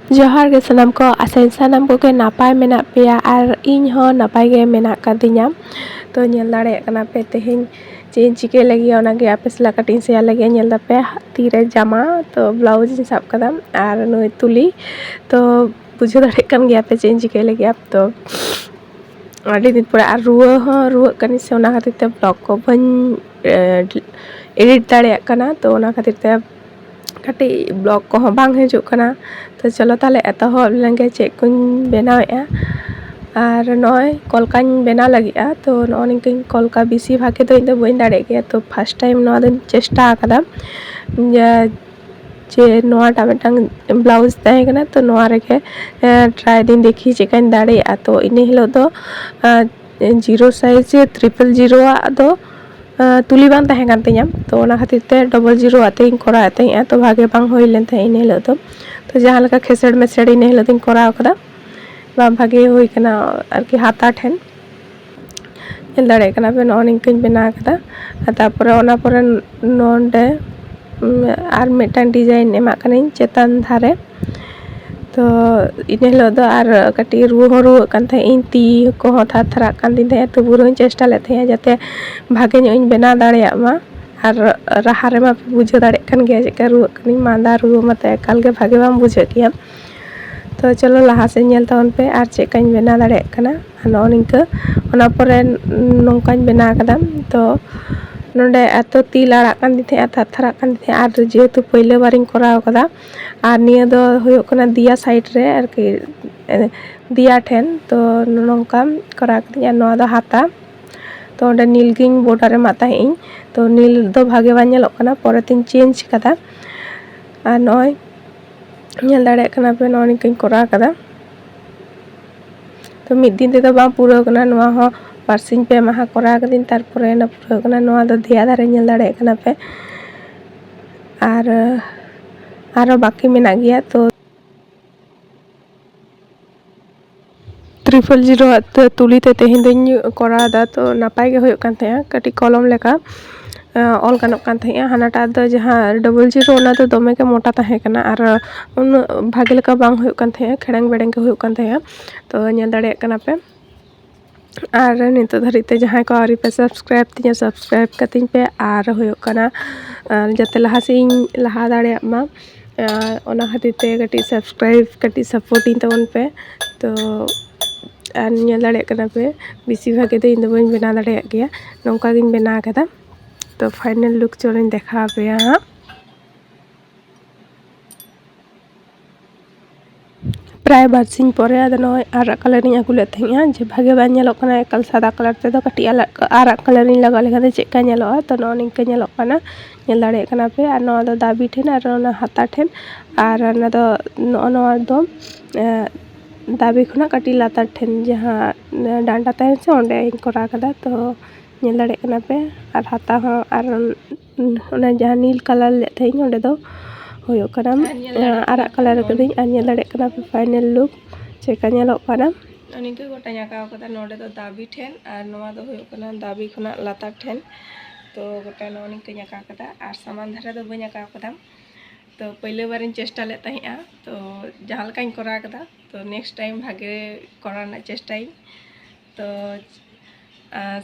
ᱡᱚᱦᱟᱨ ᱜᱮ ᱥᱟᱱᱟᱢ ᱠᱚ ᱟᱥᱟᱧ ᱥᱟᱱᱟम ᱠᱚᱜᱮ ᱱᱟᱯᱟᱭ ᱢᱮᱱᱟᱜ ᱯᱮᱭᱟ ᱟᱨ ᱤᱧ ᱦᱚᱸ ᱱᱟᱯᱟय ᱜᱮ ᱢᱮᱱᱟᱜ ᱠᱟᱫᱤᱧᱟ। ᱛᱚ ᱧᱮᱞ ᱫᱟᱲᱮᱭᱟᱜ ᱠᱟᱱᱟ ᱯᱮ ᱛᱮᱦᱮᱧ ᱪᱮᱫ ᱤᱧ ᱪᱤᱠᱟᱹᱭ ᱞᱟᱹᱜᱤᱫ ᱚᱱᱟᱜᱮ ᱟᱯᱮ ᱥᱟᱞᱟᱜ ᱠᱟᱹᱴᱤᱡ ᱤᱧ ᱥᱮᱭᱟᱨ ᱞᱟᱹᱜᱤᱫ ᱧᱮᱞ ᱫᱟᱯᱮ ᱛᱤᱨᱮ ᱡᱟᱢᱟ ᱛᱚ ᱵᱞᱟᱣᱩᱡ ᱤᱧ ᱥᱟᱵ ᱠᱟᱫᱟ ᱟᱨ ᱱᱩᱭ ᱛᱩᱞᱤ ᱛᱚ ᱵᱩᱡᱷᱟᱹᱣ ᱫᱟᱲᱮᱭᱟᱜ ᱠᱟᱱ ᱜᱮᱭᱟ ᱯᱮ ᱪᱮᱫ ᱤᱧ ᱪᱤᱠᱟᱹᱭ ᱞᱟᱹᱜᱤᱫ ᱛᱚ ᱟᱹᱰᱤ ᱫᱤᱱ ᱯᱚᱨᱮ ᱟᱨ ᱨᱩᱣᱟᱹᱜ ᱠᱟᱹᱱᱟᱹᱧ ᱥᱮ ᱚᱱᱟ ᱠᱷᱟᱹᱛᱤᱨ ᱛᱮ ᱵᱞᱚᱜ ko ᱵᱟᱹᱧ ᱮᱰᱤᱴ ᱫᱟᱲᱮᱭᱟᱜ ᱠᱟᱱᱟ ᱛᱚ ᱚᱱᱟ ᱠᱷᱟᱹᱛᱤᱨ ᱛᱮ ᱠᱟᱹᱴᱤᱡ ᱵᱞᱚᱜ ᱠᱚᱦᱚᱸ ᱵᱟᱝ ᱦᱤᱡᱩᱜ ᱠᱟᱱᱟ ᱛᱚ ᱪᱚᱞᱚ ᱛᱟᱦᱞᱮ ᱮᱛᱚᱦᱚᱵ ᱞᱮᱱᱜᱮ ᱪᱮᱫ ᱠᱚᱧ ᱵᱮᱱᱟᱣᱮᱫᱼᱟ ᱟᱨ ᱱᱚᱜᱼᱚᱭ ᱠᱚᱞᱠᱟᱧ ᱵᱮᱱᱟᱣ ᱞᱟᱹᱜᱤᱫᱼᱟ ᱛᱚ ᱱᱚᱜᱼᱚ ᱱᱤᱝᱠᱟᱹᱧ ᱠᱚᱞᱠᱟ ᱵᱮᱥᱤ ᱵᱷᱟᱜᱮ ᱫᱚ ᱤᱧ ᱫᱚ ᱵᱟᱹᱧ ᱫᱟᱲᱮᱭᱟᱜ ᱜᱮᱭᱟ ᱛᱚ ᱯᱷᱟᱥᱴ ᱴᱟᱭᱤᱢ ᱱᱚᱣᱟ ᱫᱚᱧ ᱪᱮᱥᱴᱟ ᱟᱠᱟᱫᱟ ᱡᱮ ᱱᱚᱣᱟᱴᱟᱜ ᱢᱤᱫᱴᱟᱝ ᱵᱞᱟᱣᱩᱡ ᱛᱟᱦᱮᱸ ᱠᱟᱱᱟ ᱛᱚ ᱱᱚᱣᱟ ᱨᱮᱜᱮ ᱴᱨᱟᱭ ᱫᱤᱧ ᱫᱮᱠᱷᱤ ᱪᱮᱫᱠᱟᱧ ᱫᱟᱲᱮᱭᱟᱜᱼᱟ ᱛᱚ ᱤᱱᱟᱹ ᱦᱤᱞᱳᱜ ᱫᱚ জিরো সাইজে 000 আগ ᱫᱚ তুলি ᱵᱟᱝ ᱛᱟᱦᱮᱸ ᱠᱟᱱ ᱛᱤᱧᱟᱹ ᱛᱚ ᱚᱱᱟ ᱠᱷᱟᱹᱛᱤᱨ ᱛᱮ 00 ᱟᱛᱮᱧ ᱠᱚᱨᱟᱣᱮᱫ ᱛᱟᱦᱮᱸᱜᱼᱟ ᱛᱚ ᱵᱷᱟᱜᱮ ᱵᱟᱝ ᱦᱩᱭ ᱞᱮᱱ ᱛᱟᱦᱮᱸ ᱤᱱᱟᱹ ᱦᱤᱞᱳᱜ ᱫᱚ ᱛᱚ ᱡᱟᱦᱟᱸ ᱞᱮᱠᱟ ᱠᱷᱮᱥᱮᱲ ᱢᱮᱥᱮᱲ ᱤᱱᱟᱹ ᱦᱤᱞᱳᱜ ᱫᱚᱧ ᱠᱚᱨᱟᱣ ᱠᱟᱫᱟ ᱵᱟᱝ ᱵᱷᱟᱜᱮ ᱦᱩᱭ ᱠᱟᱱᱟ ᱟᱨᱠᱤ ᱦᱟᱛᱟ ᱴᱷᱮᱱ ᱧᱮᱞ ᱫᱟᱲᱮᱭᱟᱜ ᱠᱟᱱᱟ ᱯᱮ ᱱᱚᱜᱼᱚ ᱱᱤᱝᱠᱟᱹᱧ ᱵᱮᱱᱟᱣ ᱠᱟᱫᱟ ᱛᱟᱨᱯᱚᱨᱮ ᱚᱱᱟ ᱯᱚᱨᱮ ᱱᱚᱰᱮ ᱟᱨ ᱢᱤᱫᱴᱟᱝ ᱰᱤᱡᱟᱭᱤᱱ ᱮᱢᱟᱜ ᱠᱟᱹᱱᱟᱹᱧ ᱪᱮᱛᱟन ᱫᱷᱟᱨᱮ तो इन हिलोग दो आर कटी रुआक कान थे इन ती को थार थारा कान दिन थे तो बुरों चेष्टा ले थे जाते भागे इन बना दाड़े मा और राहा रे मा बुझे दाड़े कान गया जेका रुआक कानी मांदा रुआ मते एकाल के भागे बाम बुझे गया तो चलो लहा से नेल तावन पे आर चेकाኝ बना दाड़े काना नो निंका ओना परे नोंकाኝ बना कदा तो नोंडे एतो ती लाड़ा कान दिन थे थार थारा कान दिन थे आर जेहेतु पहले बारिंग कराव कदा आर निया दो हुयो कना दिया साइड रे आरकी दिया ठेन तो नोंका करा कदी नो दो हाता तो ओंडे नील गिंग बॉर्डर रे माता इन तो नील दो भागे बा नेलोग कना परे तिन चेंज कदा आर नय नेल दाड़े कना पे नो निंकाኝ करा कदा तो मिद दिन ते दो बा पूरा कना नोआ हो बारसिंग पे माहा करा कदिन तार परे ना पूरा कना नोआ दो दिया धारे नेल दाड़े कना पे आरो बाकी मेना गया तो 000 तुली ते तेहिं दिन करा दा तो नापाय गे होयो कान थे कटी कलम लेका ऑल गानोक कान थे हानाटा दो जहां 00 ओना तो दमे के मोटा तहे कना आर उन भागे लेका बांग होयो कान थे खेड़ंग बेड़ंग के होयो कान थे तो नेल दाड़े कना पे आर नितो धरी ते जहां को आरी पे सब्सक्राइब तिया सब्सक्राइब कतिन पे आर होयो कना जते लहा से लहा दाड़े मा ओना खातिर ते कटी सब्सक्राइब कटी सपोर्टिंग तवन पे तो आर नेल दाड़े कना पे बेसी भागे दो इन दो बन बना दाड़े गया नौका गिन बना कदा तो फाइनल लुक चोरिन देखा पे प्राय बारसिंग परे आद नय आरा कलर इन अगुले थेया जे भागे बा नेलोग कना एकल सादा कलर ते दो कटी आरा कलर इन लगा लेखा चेका नेलोआ तो नो निंका नेलोग कना नेल दाड़े कना पे आर नो दो दाबी ठेन आर ना हाता ठेन आर ना दो नो दो दाबी खुना कटी लातार ठेन जहां डांडा तहन से ओंडे इन करा कदा तो नेल दाड़े कना पे आर हाता हो आर ओना जहां नील कलर ले थे ओंडे दो होयो कना आरा कलर कदिन आर नेल दाड़े कना पे फाइनल लुक चेका नेलोग कना अनिके गोटा याका कदा नोडे दो दाबी ठेन आर नोवा दो होयो कना दाबी खुना लातार ठेन तो गोटा नो निके याका कदा आर सामान धारे दो बन याका कदा तो पहले बार चेष्टा ले तहेआ तो जहां लकाኝ करा कदा तो नेक्स्ट टाइम भागे करा चेष्टाई तो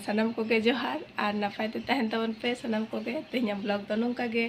सनम को जोहार और नापाय ते तहन तवन पे सनम को तेहना ब्लॉग दो नोंका गे।